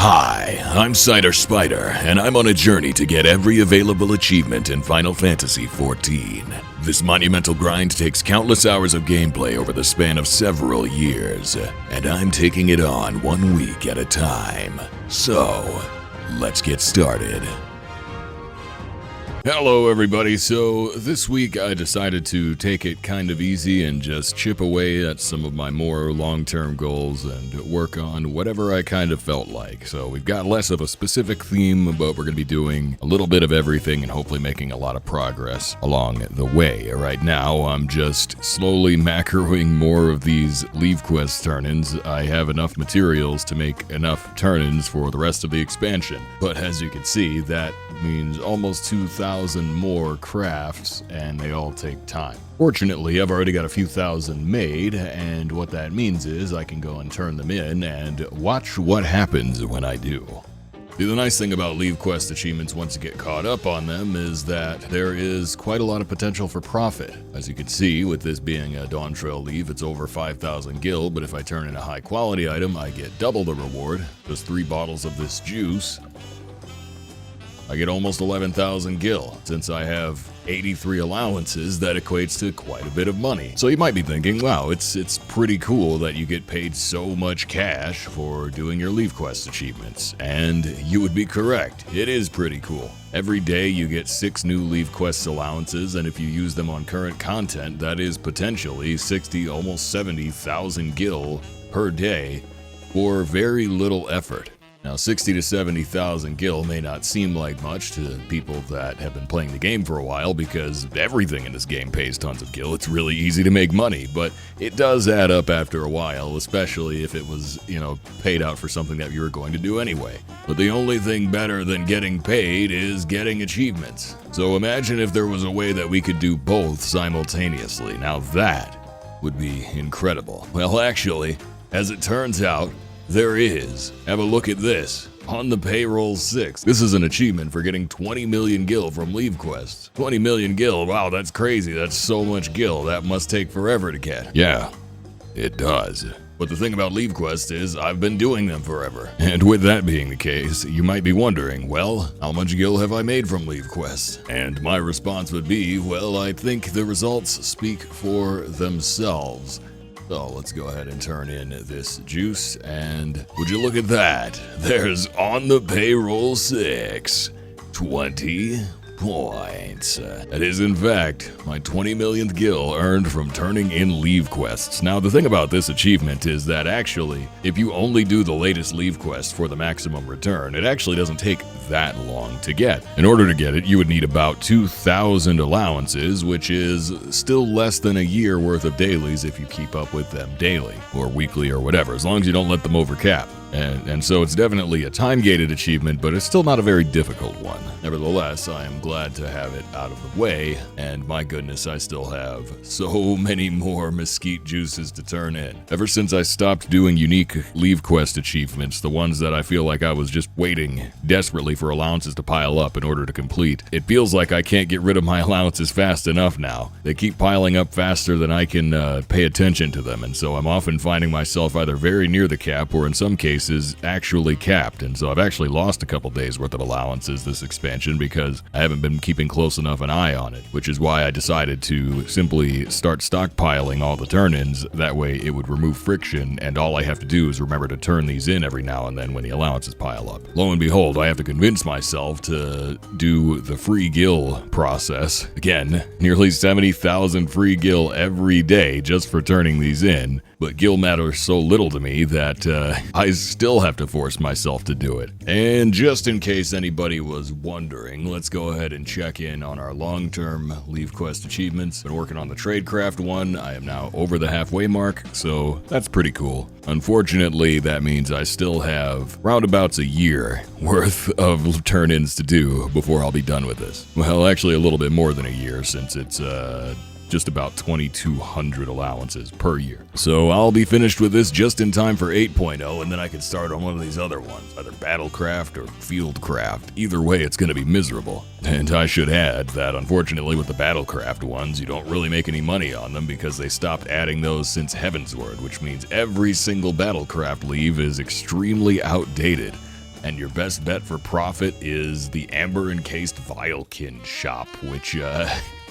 Hi, I'm Cider Spider, and I'm on a journey to get every available achievement in Final Fantasy XIV. This monumental grind takes countless hours of gameplay over the span of several years, and I'm taking it on 1 week at a time. So, let's get started. Hello everybody, so this week I decided to take it kind of easy and just chip away at some of my more long-term goals and work on whatever I kind of felt like. So we've got less of a specific theme, but we're going to be doing a little bit of everything and hopefully making a lot of progress along the way. Right now I'm just slowly macroing more of these Levequest turn-ins. I have enough materials to make enough turn-ins for the rest of the expansion, but as you can see, that means almost 2,000 more crafts, and they all take time. Fortunately, I've already got a few thousand made, and what that means is I can go and turn them in and watch what happens when I do. See, the nice thing about Levequest achievements once you get caught up on them is that there is quite a lot of potential for profit. As you can see, with this being a Dawn Trail Leve, it's over 5,000 gil, but if I turn in a high quality item, I get double the reward. Just 3 bottles of this juice, I get almost 11,000 gil. Since I have 83 allowances, that equates to quite a bit of money. So you might be thinking, wow, it's pretty cool that you get paid so much cash for doing your Levequest achievements. And you would be correct, it is pretty cool. Every day you get 6 new Levequest allowances, and if you use them on current content, that is potentially 60, almost 70,000 gil per day for very little effort. Now, 60 to 70,000 gil may not seem like much to people that have been playing the game for a while because everything in this game pays tons of gil. It's really easy to make money, but it does add up after a while, especially if it was, paid out for something that you were going to do anyway. But the only thing better than getting paid is getting achievements. So imagine if there was a way that we could do both simultaneously. Now that would be incredible. Well, actually, as it turns out, there is. Have a look at this. On the Payroll VI. This is an achievement for getting 20 million gil from Levequest. 20 million gil, wow, that's crazy. That's so much gil. That must take forever to get. Yeah, it does. But the thing about Levequest is I've been doing them forever. And with that being the case, you might be wondering, well, how much gil have I made from Levequest? And my response would be, well, I think the results speak for themselves. So let's go ahead and turn in this juice, and would you look at that? There's On the Payroll VI, 20 points. That is, in fact, my 20 millionth gil earned from turning in Levequests. Now, the thing about this achievement is that actually, if you only do the latest Levequest for the maximum return, it actually doesn't take that long to get. In order to get it, you would need about 2,000 allowances, which is still less than a year worth of dailies if you keep up with them daily, or weekly, or whatever, as long as you don't let them overcap. And so it's definitely a time-gated achievement, but it's still not a very difficult one. Nevertheless, I am glad to have it out of the way, and my goodness, I still have so many more mesquite juices to turn in. Ever since I stopped doing unique Levequest achievements, the ones that I feel like I was just waiting desperately for allowances to pile up in order to complete, it feels like I can't get rid of my allowances fast enough now. They keep piling up faster than I can pay attention to them, and so I'm often finding myself either very near the cap or in some cases actually capped, and so I've actually lost a couple days worth of allowances this expansion because I haven't been keeping close enough an eye on it, which is why I decided to simply start stockpiling all the turn-ins. That way it would remove friction, and all I have to do is remember to turn these in every now and then when the allowances pile up. Lo and behold, I have to convince myself to do the free gil process. Again, nearly 70,000 free gil every day just for turning these in. But gil matters so little to me that I still have to force myself to do it. And just in case anybody was wondering, let's go ahead and check in on our long-term Levequest achievements. Been working on the Tradecraft one. I am now over the halfway mark, so that's pretty cool. Unfortunately, that means I still have roundabouts a year worth of turn-ins to do before I'll be done with this. Well, actually a little bit more than a year, since it's just about 2,200 allowances per year. So I'll be finished with this just in time for 8.0, and then I can start on one of these other ones, either Battlecraft or Fieldcraft. Either way, it's going to be miserable. And I should add that unfortunately with the Battlecraft ones, you don't really make any money on them because they stopped adding those since Heavensward, which means every single Battlecraft Leve is extremely outdated. And your best bet for profit is the amber-encased vialkin shop, which,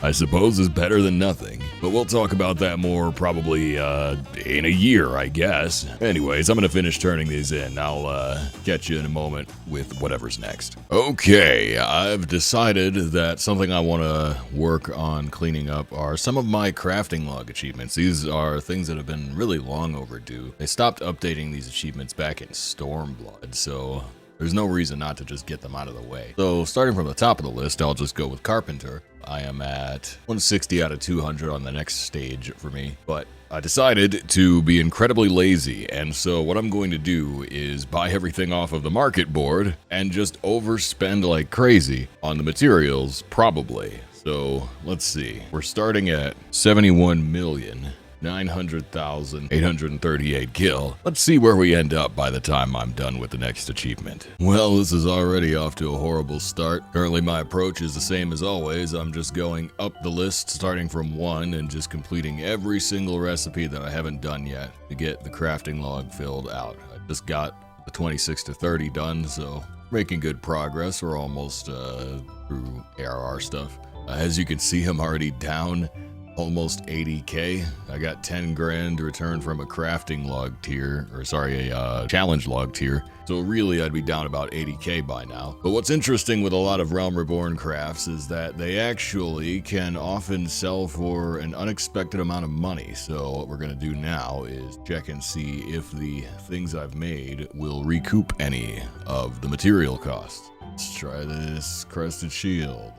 I suppose is better than nothing. But we'll talk about that more probably, in a year, I guess. Anyways, I'm gonna finish turning these in. I'll, catch you in a moment with whatever's next. Okay, I've decided that something I want to work on cleaning up are some of my crafting log achievements. These are things that have been really long overdue. They stopped updating these achievements back in Stormblood, so there's no reason not to just get them out of the way. So starting from the top of the list, I'll just go with Carpenter. I am at 160 out of 200 on the next stage for me, but I decided to be incredibly lazy, and so what I'm going to do is buy everything off of the market board and just overspend like crazy on the materials, probably. So let's see, we're starting at 71,900,838 gil. Let's see where we end up by the time I'm done with the next achievement. Well, this is already off to a horrible start. Currently my approach is the same as always. I'm just going up the list starting from 1 and just completing every single recipe that I haven't done yet to get the crafting log filled out. I just got the 26 to 30 done, so making good progress. We're almost through ARR stuff. As you can see, I'm already down almost 80k. I got 10 grand returned from a crafting log tier, or sorry, a challenge log tier. So really, I'd be down about 80k by now. But what's interesting with a lot of Realm Reborn crafts is that they actually can often sell for an unexpected amount of money. So what we're gonna do now is check and see if the things I've made will recoup any of the material costs. Let's try this crested shield.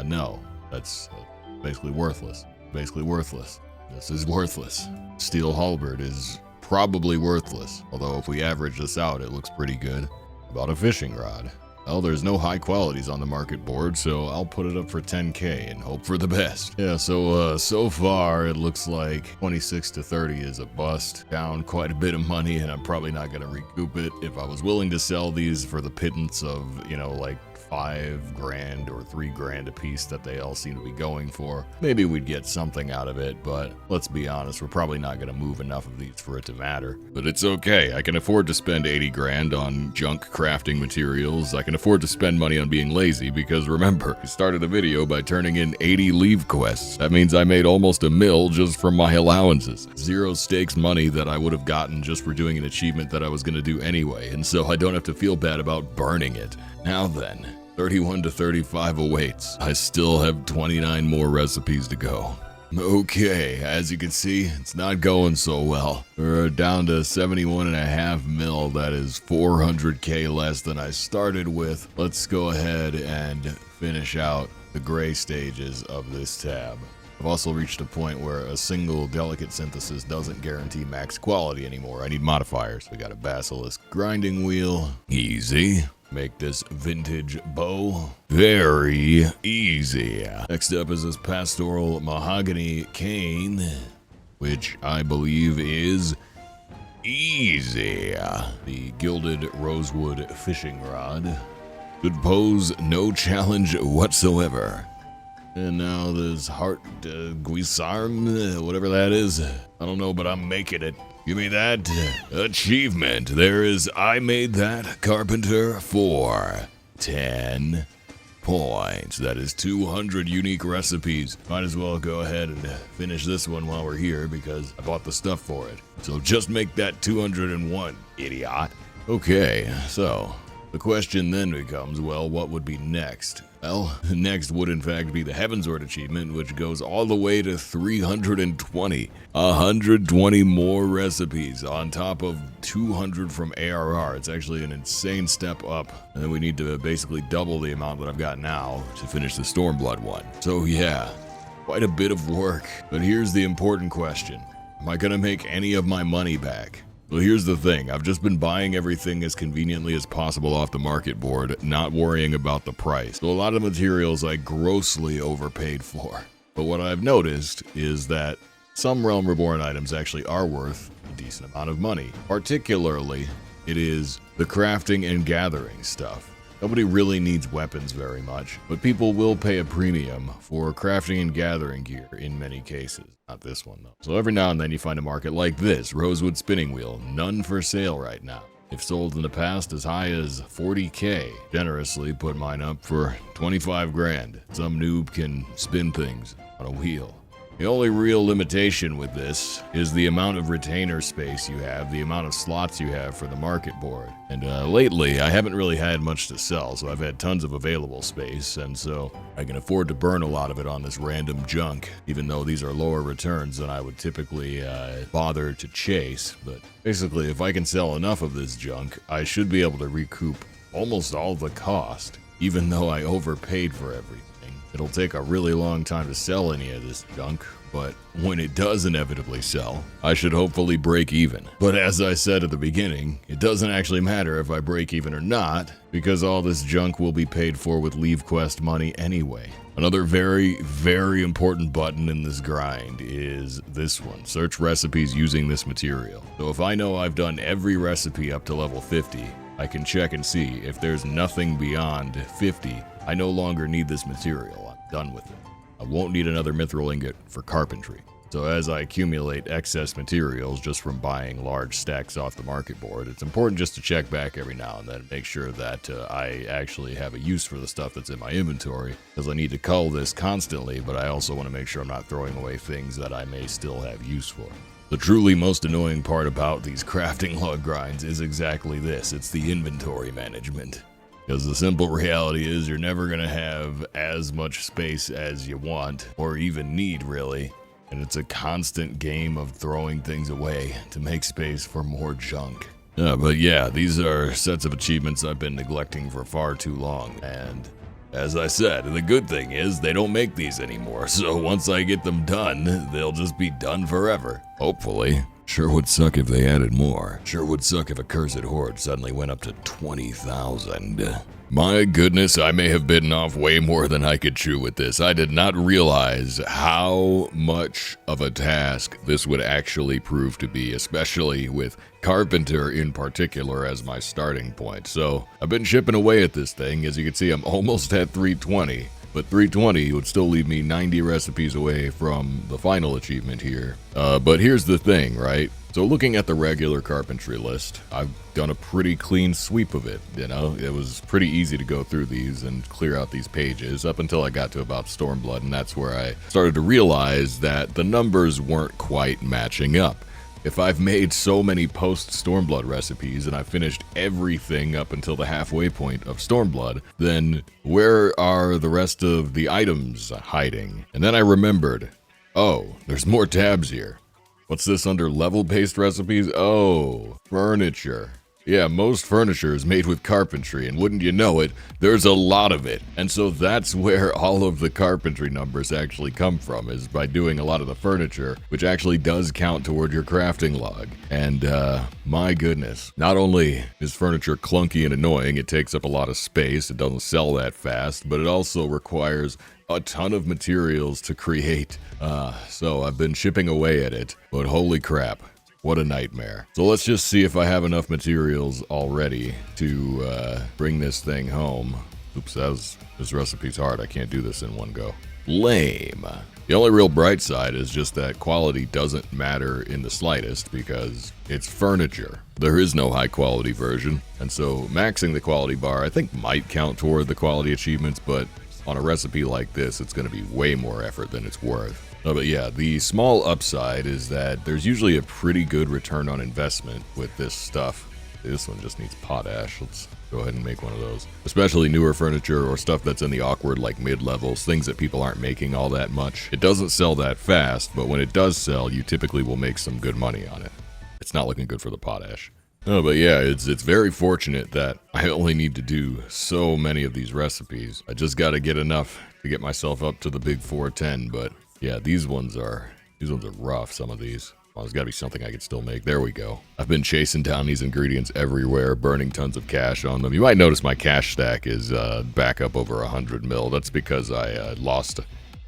No, that's basically worthless. Basically worthless. This is worthless. Steel halberd is probably worthless, although if we average this out, it looks pretty good. About a fishing rod. Well, there's no high qualities on the market board, so I'll put it up for 10k and hope for the best. Yeah, so far it looks like 26 to 30 is a bust. Down quite a bit of money, and I'm probably not gonna recoup it. If I was willing to sell these for the pittance of, you know, like 5 grand or 3 grand a piece that they all seem to be going for, maybe we'd get something out of it, but let's be honest, we're probably not going to move enough of these for it to matter. But it's okay, I can afford to spend 80 grand on junk crafting materials. I can afford to spend money on being lazy because remember, I started the video by turning in 80 Levequests. That means I made almost $1 million just from my allowances. Zero stakes money that I would have gotten just for doing an achievement that I was going to do anyway, and so I don't have to feel bad about burning it. Now then, 31 to 35 awaits. I still have 29 more recipes to go. Okay, as you can see, it's not going so well. We're down to 71.5 mil. That is 400k less than I started with. Let's go ahead and finish out the gray stages of this tab. I've also reached a point where a single delicate synthesis doesn't guarantee max quality anymore. I need modifiers. We got a basilisk grinding wheel. Easy. Make this vintage bow very easy. Next up is this pastoral mahogany cane, which I believe is easy. The gilded rosewood fishing rod. Good pose, no challenge whatsoever. And now this heart guisarm, whatever that is. I don't know, but I'm making it. Give me that achievement. There is I made that carpenter for 10 points. That is 200 unique recipes. Might as well go ahead and finish this one while we're here because I bought the stuff for it. So just make that 201, idiot. Okay, so the question then becomes, well, what would be next? Well, next would in fact be the Heavensward achievement, which goes all the way to 320. 120 more recipes on top of 200 from ARR. It's actually an insane step up. And then we need to basically double the amount that I've got now to finish the Stormblood one. So yeah, quite a bit of work. But here's the important question. Am I gonna make any of my money back? Well, here's the thing. I've just been buying everything as conveniently as possible off the market board, not worrying about the price. So a lot of materials I grossly overpaid for. But what I've noticed is that some Realm Reborn items actually are worth a decent amount of money. Particularly, it is the crafting and gathering stuff. Nobody really needs weapons very much, but people will pay a premium for crafting and gathering gear in many cases. Not this one though. So every now and then you find a market like this, rosewood spinning wheel, none for sale right now. They've sold in the past as high as 40K. Generously put mine up for 25 grand. Some noob can spin things on a wheel. The only real limitation with this is the amount of retainer space you have, the amount of slots you have for the market board. And lately, I haven't really had much to sell, so I've had tons of available space, and so I can afford to burn a lot of it on this random junk, even though these are lower returns than I would typically bother to chase. But basically, if I can sell enough of this junk, I should be able to recoup almost all the cost, even though I overpaid for everything. It'll take a really long time to sell any of this junk, but when it does inevitably sell, I should hopefully break even. But as I said at the beginning, it doesn't actually matter if I break even or not, because all this junk will be paid for with Levequest money anyway. Another very, very important button in this grind is this one, search recipes using this material. So if I know I've done every recipe up to level 50, I can check and see if there's nothing beyond 50, I no longer need this material. I'm done with it. I won't need another mithril ingot for carpentry. So as I accumulate excess materials just from buying large stacks off the market board, it's important just to check back every now and then and make sure that I actually have a use for the stuff that's in my inventory, because I need to cull this constantly, but I also want to make sure I'm not throwing away things that I may still have use for. The truly most annoying part about these crafting log grinds is exactly this. It's the inventory management. Because the simple reality is you're never going to have as much space as you want, or even need really. And it's a constant game of throwing things away to make space for more junk. But yeah, these are sets of achievements I've been neglecting for far too long. And as I said, the good thing is they don't make these anymore. So once I get them done, they'll just be done forever. Hopefully. Sure would suck if they added more. Sure would suck if Accursed Horde suddenly went up to 20,000. My goodness, I may have bitten off way more than I could chew with this. I did not realize how much of a task this would actually prove to be, especially with Carpenter in particular as my starting point. So I've been chipping away at this thing. As you can see, I'm almost at 320. But 320 would still leave me 90 recipes away from the final achievement here. But here's the thing, right? So looking at the regular carpentry list, I've done a pretty clean sweep of it, you know? It was pretty easy to go through these and clear out these pages up until I got to about Stormblood, and that's where I started to realize that the numbers weren't quite matching up. If I've made so many post-Stormblood recipes and I've finished everything up until the halfway point of Stormblood, then where are the rest of the items hiding? And then I remembered, oh, there's more tabs here. What's this under level-based recipes? Oh, furniture. Yeah, most furniture is made with carpentry, and wouldn't you know it, there's a lot of it. And so that's where all of the carpentry numbers actually come from, is by doing a lot of the furniture, which actually does count toward your crafting log. And my goodness, not only is furniture clunky and annoying, it takes up a lot of space, it doesn't sell that fast, but it also requires a ton of materials to create. So I've been chipping away at it, but holy crap. What a nightmare. So let's just see if I have enough materials already to bring this thing home. Oops, this recipe's hard. I can't do this in one go. Lame. The only real bright side is just that quality doesn't matter in the slightest because it's furniture. There is no high quality version, and so maxing the quality bar I think might count toward the quality achievements, but on a recipe like this, it's going to be way more effort than it's worth. But yeah, the small upside is that there's usually a pretty good return on investment with this stuff. This one just needs potash. Let's go ahead and make one of those. Especially newer furniture or stuff that's in the awkward like mid-levels, things that people aren't making all that much. It doesn't sell that fast, but when it does sell, you typically will make some good money on it. It's not looking good for the potash. No, but yeah, it's very fortunate that I only need to do so many of these recipes. I just got to get enough to get myself up to the big 410, but yeah, these ones are rough, some of these. Well, there's got to be something I can still make. There we go. I've been chasing down these ingredients everywhere, burning tons of cash on them. You might notice my cash stack is back up over 100 mil. That's because I lost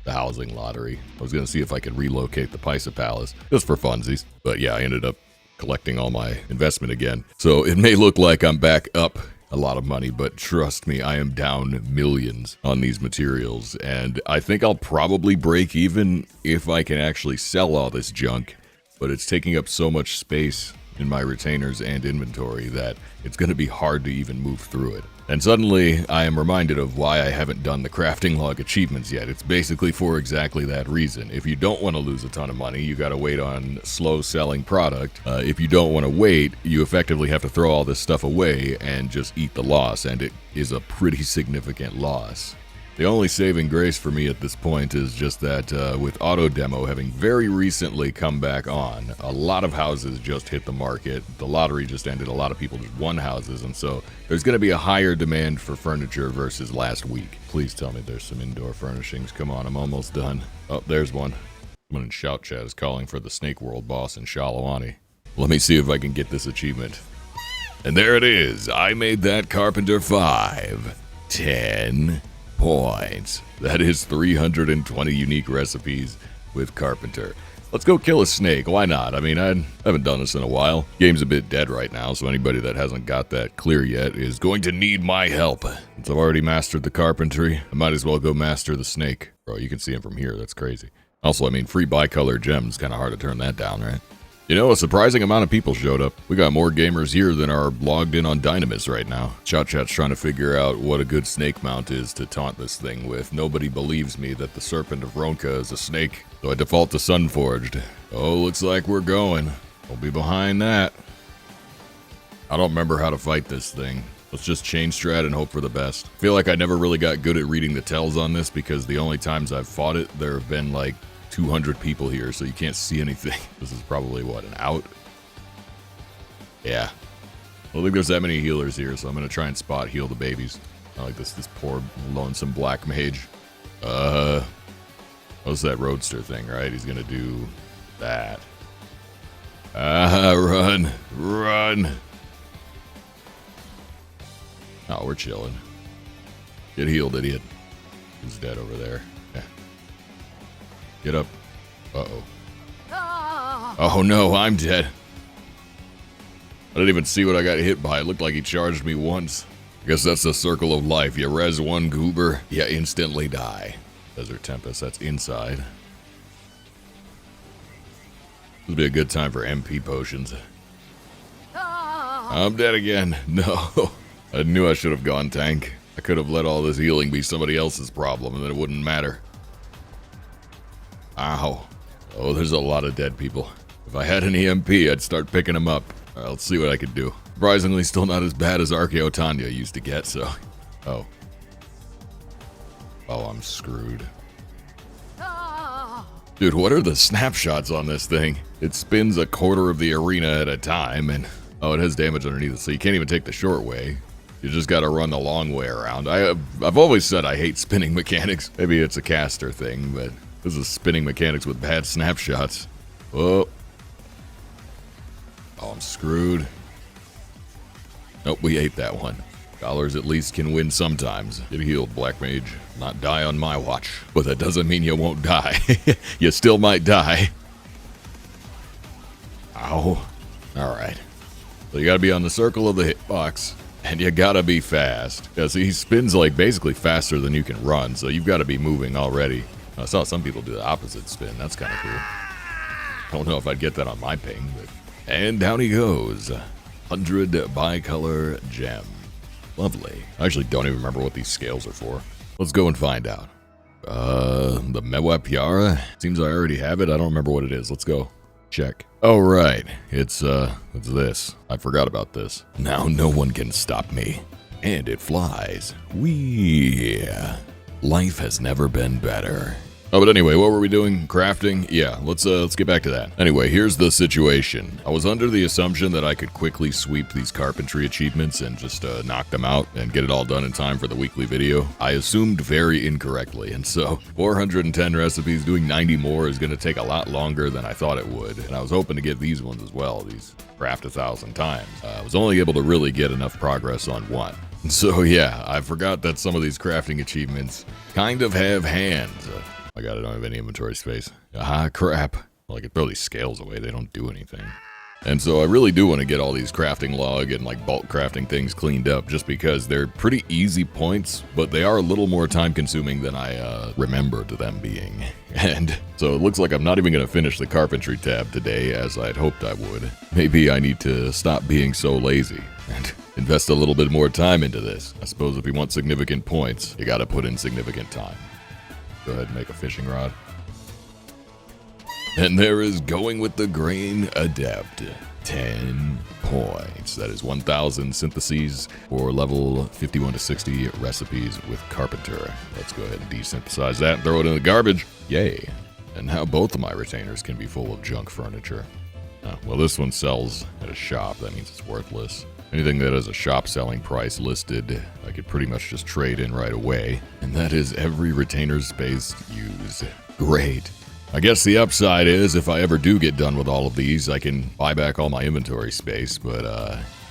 the housing lottery. I was going to see if I could relocate the Pisa Palace, just for funsies. But yeah, I ended up collecting all my investment again. So it may look like I'm back up a lot of money, but trust me, I am down millions on these materials, and I think I'll probably break even if I can actually sell all this junk, but it's taking up so much space in my retainers and inventory that it's going to be hard to even move through it. And suddenly, I am reminded of why I haven't done the crafting log achievements yet. It's basically for exactly that reason. If you don't want to lose a ton of money, you gotta wait on slow-selling product. If you don't want to wait, you effectively have to throw all this stuff away and just eat the loss, and it is a pretty significant loss. The only saving grace for me at this point is just that with auto demo having very recently come back on, a lot of houses just hit the market. The lottery just ended. A lot of people just won houses, and so there's going to be a higher demand for furniture versus last week. Please tell me there's some indoor furnishings. Come on, I'm almost done. Oh, there's one. Someone in Shout Chat is calling for the Snake World boss in Shalawani. Let me see if I can get this achievement. And there it is. I made that Carpenter 5. 10 points. That is 320 unique recipes with Carpenter. Let's go kill a snake. Why not? I mean, I haven't done this in a while. Game's a bit dead right now, so anybody that hasn't got that clear yet is going to need my help. Since I've already mastered the carpentry, I might as well go master the snake. Bro, you can see him from here. That's crazy. Also, I mean, free bicolor gems. Kind of hard to turn that down, right? You know, a surprising amount of people showed up. We got more gamers here than are logged in on Dynamis right now. Shout Chat's trying to figure out what a good snake mount is to taunt this thing with. Nobody believes me that the Serpent of Ronka is a snake, so I default to Sunforged. Oh, looks like we're going. I'll be behind that. I don't remember how to fight this thing. Let's just chain strat and hope for the best. I feel like I never really got good at reading the tells on this because the only times I've fought it, there have been like 200 people here, so you can't see anything. This is probably, what, an out? Yeah. I don't think there's that many healers here, so I'm going to try and spot heal the babies. I like this poor, lonesome black mage. What's that roadster thing, right? He's going to do that. Run. Run. Oh, we're chilling. Get healed, idiot. Who's dead over there? Yeah. Get up. Uh-oh. Oh no, I'm dead. I didn't even see what I got hit by. It looked like he charged me once. I guess that's the circle of life. You res one goober, you instantly die. Desert Tempest, that's inside. This would be a good time for MP potions. I'm dead again. No. I knew I should have gone tank. I could have let all this healing be somebody else's problem and then it wouldn't matter. Ow. Oh, there's a lot of dead people. If I had an EMP, I'd start picking them up. All right, let's see what I could do. Surprisingly, still not as bad as Archeo Tanya used to get, so... Oh. Oh, I'm screwed. Dude, what are the snapshots on this thing? It spins a quarter of the arena at a time, and... Oh, it has damage underneath it, so you can't even take the short way. You just gotta run the long way around. I've always said I hate spinning mechanics. Maybe it's a caster thing, but... This is spinning mechanics with bad snapshots. Oh. Oh, I'm screwed. Nope, we ate that one. Scholars at least can win sometimes. Get healed, Black Mage. Not die on my watch. But that doesn't mean you won't die. You still might die. Ow. Alright. So you gotta be on the circle of the hitbox. And you gotta be fast. Because he spins like basically faster than you can run. So you've gotta be moving already. I saw some people do the opposite spin. That's kind of cool. I don't know if I'd get that on my ping, but... And down he goes. 100 bicolor gem. Lovely. I actually don't even remember what these scales are for. Let's go and find out. The Mewap Yara? Seems I already have it. I don't remember what it is. Let's go. Check. Oh, right. It's this. I forgot about this. Now no one can stop me. And it flies. Whee! Life has never been better. Oh, but anyway, what were we doing? Crafting? Yeah, let's get back to that. Anyway, here's the situation. I was under the assumption that I could quickly sweep these carpentry achievements and just knock them out and get it all done in time for the weekly video. I assumed very incorrectly, and so 410 recipes, doing 90 more is going to take a lot longer than I thought it would. And I was hoping to get these ones as well, these craft 1,000 times. I was only able to really get enough progress on one. So yeah, I forgot that some of these crafting achievements kind of have hands. I don't have any inventory space. Ah, crap. Well, I could throw these scales away. They don't do anything. And so I really do want to get all these crafting log and like bulk crafting things cleaned up just because they're pretty easy points, but they are a little more time consuming than I remembered them being. And so it looks like I'm not even going to finish the carpentry tab today as I'd hoped I would. Maybe I need to stop being so lazy and invest a little bit more time into this. I suppose if you want significant points, you gotta put in significant time. Go ahead and make a fishing rod. And there is Going with the Grain Adept. 10 points. That is 1,000 syntheses for level 51 to 60 recipes with Carpenter. Let's go ahead and desynthesize that and throw it in the garbage. Yay. And now both of my retainers can be full of junk furniture. Well, this one sells at a shop. That means it's worthless. Anything that has a shop selling price listed, I could pretty much just trade in right away. And that is every retainer space used. Great. I guess the upside is if I ever do get done with all of these, I can buy back all my inventory space, but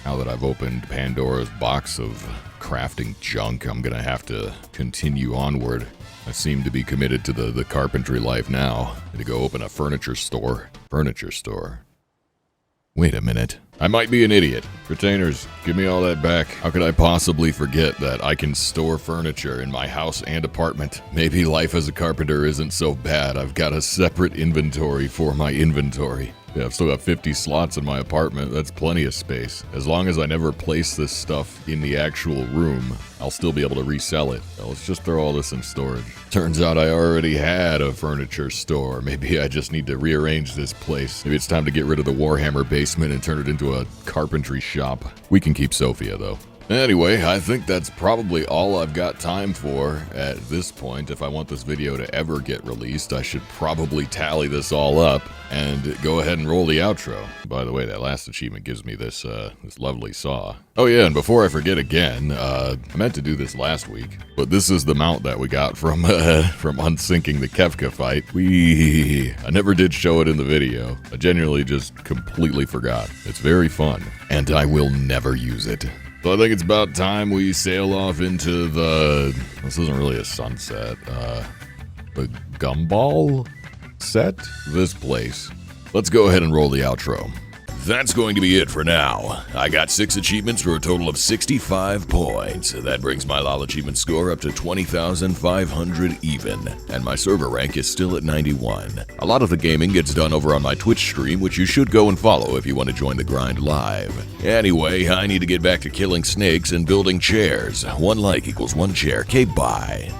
now that I've opened Pandora's box of crafting junk, I'm gonna have to continue onward. I seem to be committed to the carpentry life now. I'm gonna go open a furniture store. Furniture store. Wait a minute. I might be an idiot. Retainers, give me all that back. How could I possibly forget that I can store furniture in my house and apartment? Maybe life as a carpenter isn't so bad. I've got a separate inventory for my inventory. Yeah, I've still got 50 slots in my apartment. That's plenty of space. As long as I never place this stuff in the actual room, I'll still be able to resell it. Now, let's just throw all this in storage. Turns out I already had a furniture store. Maybe I just need to rearrange this place. Maybe it's time to get rid of the Warhammer basement and turn it into a carpentry shop. We can keep Sophia, though. Anyway, I think that's probably all I've got time for at this point. If I want this video to ever get released, I should probably tally this all up and go ahead and roll the outro. By the way, that last achievement gives me this lovely saw. Oh yeah, and before I forget again, I meant to do this last week, but this is the mount that we got from unsinking the Kefka fight. I never did show it in the video. I genuinely just completely forgot. It's very fun, and I will never use it. So I think it's about time we sail off into this isn't really a sunset, the Gumball set? This place. Let's go ahead and roll the outro. That's going to be it for now. I got 6 achievements for a total of 65 points. That brings my LOL achievement score up to 20,500 even, and my server rank is still at 91. A lot of the gaming gets done over on my Twitch stream, which you should go and follow if you want to join the grind live. Anyway, I need to get back to killing snakes and building chairs. 1 like equals 1 chair. Okay, bye.